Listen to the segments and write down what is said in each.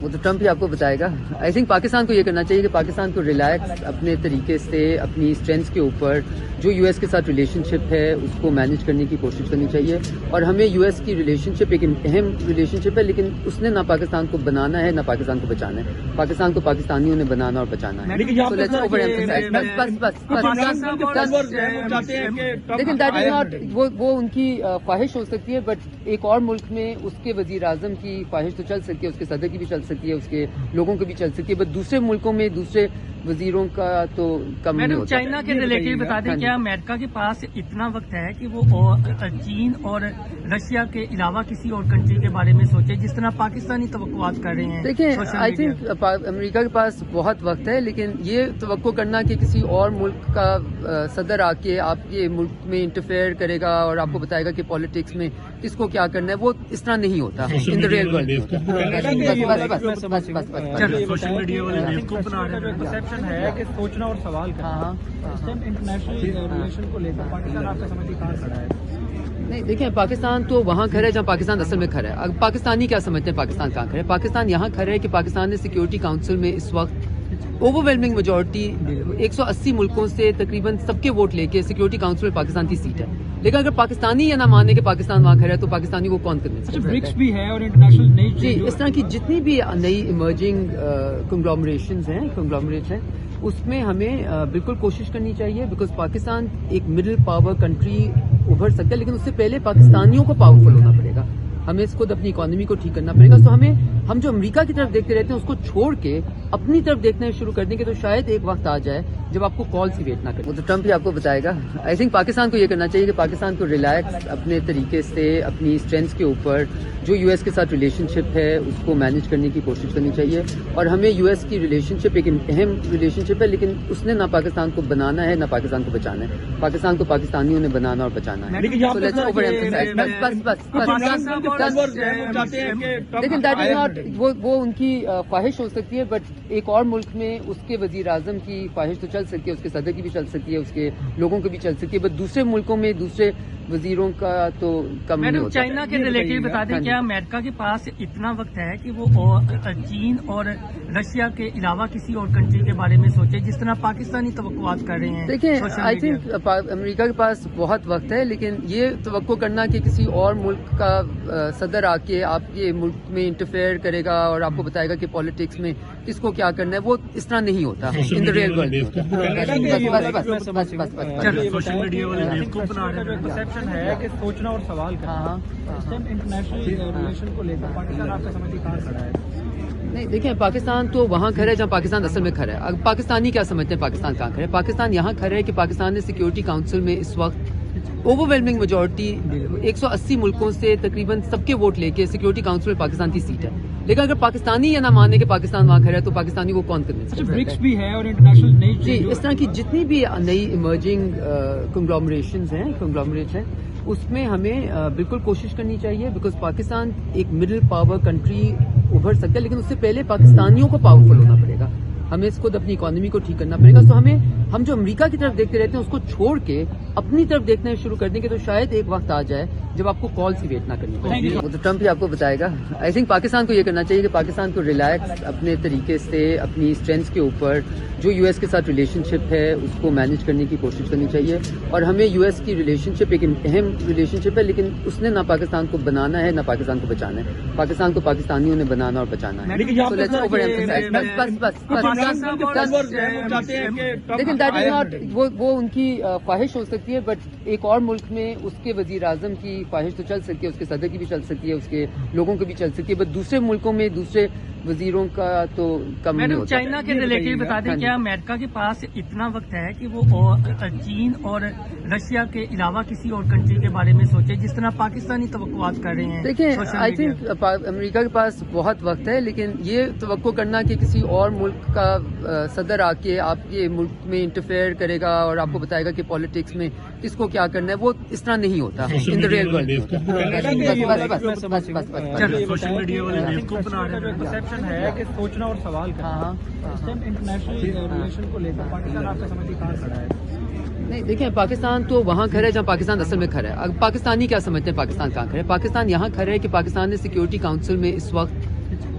وہ تو ٹرمپ ہی آپ کو بتائے گا. آئی تھنک پاکستان کو یہ کرنا چاہیے کہ پاکستان کو ریلیکس اپنے طریقے سے اپنی اسٹرینتھس کے اوپر جو یو ایس کے ساتھ ریلیشن شپ ہے اس کو مینیج کرنے کی کوشش کرنی چاہیے. اور ہمیں یو ایس کی ریلیشن شپ ایک اہم ریلیشن شپ ہے، لیکن اس نے نہ پاکستان کو بنانا ہے نہ پاکستان کو بچانا ہے. پاکستان کو پاکستانیوں نے بنانا اور بچانا ہے. لیکن دیٹ از ناٹ، وہ ان کی خواہش ہو سکتی ہے، بٹ ایک اور ملک میں اس کے وزیر اعظم کی خواہش تو چل سکتی ہے، اس کے صدر کی بھی چل سکتی ہے، اس کے لوگوں کی بھی چل سکتی ہے، بٹ دوسرے ملکوں میں دوسرے وزیروں کا تو کم نہیں ہوتا. چائنا کے ریلیٹڈ بتا دیں، کیا امریکہ کے پاس اتنا وقت ہے کہ وہ چین اور رشیا کے علاوہ کسی اور کنٹری کے بارے میں سوچے جس طرح پاکستانی توقعات کر رہے ہیں؟ دیکھیں، آئی تھنک امریکہ کے پاس بہت وقت ہے، لیکن یہ توقع کرنا کہ کسی اور ملک کا صدر آ کے آپ کے ملک میں انٹرفیئر کرے گا اور آپ کو بتائے گا کہ پالیٹکس میں کس کو کیا کرنا ہے، وہ اس طرح نہیں ہوتا in the real world. Social media والے ہے کہ سوچنا اور سوال کرنا اس ٹائم انٹرنیشنل ریلیشن کو لے کر پاکستان آپ کا سمجھ کہاں کھڑا ہے؟ نہیں، دیکھیں، پاکستان تو وہاں کھڑا ہے جہاں پاکستان اصل میں کھڑا ہے. اب پاکستانی کیا سمجھتے ہیں پاکستان کہاں کھڑا ہے؟ پاکستان یہاں کھڑا ہے کہ پاکستان نے سیکیورٹی کاؤنسل میں اس وقت اوور ویلمنگ میجورٹی 180 ملکوں سے تقریباً سب کے ووٹ لے کے سیکیورٹی کاؤنسل میں پاکستان کی سیٹ ہے. لیکن اگر پاکستانی یہ نہ مانے کہ پاکستان وہاں کھڑا ہے تو پاکستانی وہ کون کرنے برکس بھی ہے اور انٹرنیشنل نئی جی اس طرح کی جتنی بھی نئی ایمرجنگ کنگلومریشنز ہیں اس میں ہمیں بالکل کوشش کرنی چاہیے، بیکاز پاکستان ایک مڈل پاور کنٹری ابھر سکتا ہے، لیکن اس سے پہلے پاکستانیوں کو پاورفل ہونا پڑے گا. ہمیں اس کو اپنی اکانومی کو ٹھیک کرنا پڑے گا. تو ہم جو امریکہ کی طرف دیکھتے رہتے ہیں اس کو چھوڑ کے اپنی طرف دیکھنا شروع کر دیں گے تو شاید ایک وقت آ جائے جب آپ کو کال سی ویٹ نہ کرے. وہ تو ٹرمپ ہی آپ کو بتائے گا. آئی تھنک پاکستان کو یہ کرنا چاہیے کہ پاکستان کو ریلیکس اپنے طریقے سے اپنی اسٹرینتھس کے اوپر جو یو ایس کے ساتھ ریلیشن شپ ہے اس کو مینیج کرنے کی کوشش کرنی چاہیے. اور ہمیں یو ایس کی ریلیشن شپ ایک اہم ریلیشن شپ ہے، لیکن اس نے نہ پاکستان کو بنانا ہے نہ پاکستان کو بچانا ہے. پاکستان کو پاکستانیوں نے بنانا اور بچانا ہے. لیکن دیٹ از ناٹ، وہ ان کی خواہش ہو سکتی ہے، بٹ ایک اور ملک میں اس کے وزیر اعظم کی خواہش تو چل سکتی ہے، اس کے صدر کی بھی چل سکتی ہے، اس کے لوگوں کی بھی چل سکتی ہے، بٹ دوسرے ملکوں میں دوسرے وزیروں کا تو کم نہیں ہوتا. چائنا کے ریلیٹڈ بتا دیں، کیا امریکہ کے پاس اتنا وقت ہے کہ وہ چین اور رشیا کے علاوہ کسی اور کنٹری کے بارے میں سوچے جس طرح پاکستانی توقعات کر رہے ہیں؟ دیکھیں، آئی تھنک امریکہ کے پاس بہت وقت ہے، لیکن یہ توقع کرنا کہ کسی اور ملک کا صدر آ کے آپ کے ملک میں انٹرفیئر کرے گا اور آپ کو بتائے گا کہ پالیٹکس میں کس کو کیا کرنا ہے، وہ اس طرح نہیں ہوتا in the real world. Social media والے ہے کہ سوچنا اور سوال کرنا اس ٹائم انٹرنیشنل ریلیشن کو لے کر پاکستان آپ کا سمجھ کہاں کھڑا ہے؟ نہیں، دیکھیں، پاکستان تو وہاں کھڑا ہے جہاں پاکستان اصل میں کھڑا ہے. اب پاکستانی کیا سمجھتے ہیں پاکستان کہاں کھڑا ہے؟ پاکستان یہاں کھڑا ہے کہ پاکستان نے سیکیورٹی کاؤنسل میں اس وقت اوور ویلمنگ میجورٹی 180 ملکوں سے تقریباً سب کے ووٹ لے کے سیکیورٹی کاؤنسل میں پاکستان کی سیٹ ہے. لیکن اگر پاکستانی یہ نہ مانے کہ پاکستان وہاں کھڑا ہے تو پاکستانی وہ کون کرنے برکس بھی ہے اور انٹرنیشنل نئی جی اس طرح کی جتنی بھی نئی ایمرجنگ کنگلومریشنز ہیں اس میں ہمیں بالکل کوشش کرنی چاہیے، بیکاز پاکستان ایک مڈل پاور کنٹری ابھر سکتا ہے، لیکن اس سے پہلے پاکستانیوں کو پاورفل ہونا پڑے گا. ہمیں اس کو اپنی اکانومی کو ٹھیک کرنا پڑے گا. تو ہم جو امریکہ کی طرف دیکھتے رہتے ہیں اس کو چھوڑ کے اپنی طرف دیکھنا شروع کر دیں گے تو شاید ایک وقت آ جائے جب آپ کو کال سی ویٹ نہ کرنی پڑے. وہ تو ٹرمپ ہی آپ کو بتائے گا. آئی تھنک پاکستان کو یہ کرنا چاہیے کہ پاکستان کو ریلیکس اپنے طریقے سے اپنی اسٹرینتھس کے اوپر جو یو ایس کے ساتھ ریلیشن شپ ہے اس کو مینیج کرنے کی کوشش کرنی چاہیے. اور ہمیں یو ایس کی ریلیشن شپ ایک اہم ریلیشن شپ ہے، لیکن اس نے نہ پاکستان کو بنانا ہے نہ پاکستان کو بچانا ہے. پاکستان کو پاکستانیوں نے بنانا اور بچانا ہے. لیکن دیٹ از ناٹ، وہ ان کی خواہش ہو سکتی ہے، بٹ ایک اور ملک میں اس کے وزیر اعظم کی خواہش تو چل سکتی ہے، اس کے صدر کی بھی چل سکتی ہے، اس کے لوگوں کی بھی چل سکتی ہے، بٹ دوسرے ملکوں میں دوسرے وزیروں کا تو کم نہیں ہوتا. چائنا کے ریلیٹڈ بتا دیں، کیا امریکہ کے پاس اتنا وقت ہے کہ وہ چین اور رشیا کے علاوہ کسی اور کنٹری کے بارے میں سوچے جس طرح پاکستانی توقعات کر رہے ہیں؟ دیکھیں، آئی تھنک امریکہ کے پاس بہت وقت ہے، لیکن یہ توقع کرنا کہ کسی اور ملک کا صدر آ کے آپ کے ملک میں انٹرفیئر کرے گا اور آپ کو بتائے گا کہ پالیٹکس میں کس کو کیا کرنا ہے، وہ اس طرح نہیں ہوتا in the real world. Social media والے ہے کہ سوچنا اور سوال کرنا اس ٹائم انٹرنیشنل ریلیشن کو لے کر پاکستان آپ کا سمجھ کہاں کھڑا ہے؟ نہیں، دیکھیں، پاکستان تو وہاں کھڑا ہے جہاں پاکستان اصل میں کھڑا ہے. اب پاکستانی کیا سمجھتے ہیں پاکستان کہاں کھڑا ہے؟ پاکستان یہاں کھڑا ہے کہ پاکستان نے سیکیورٹی کاؤنسل میں اس وقت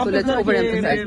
So let's overemphasize.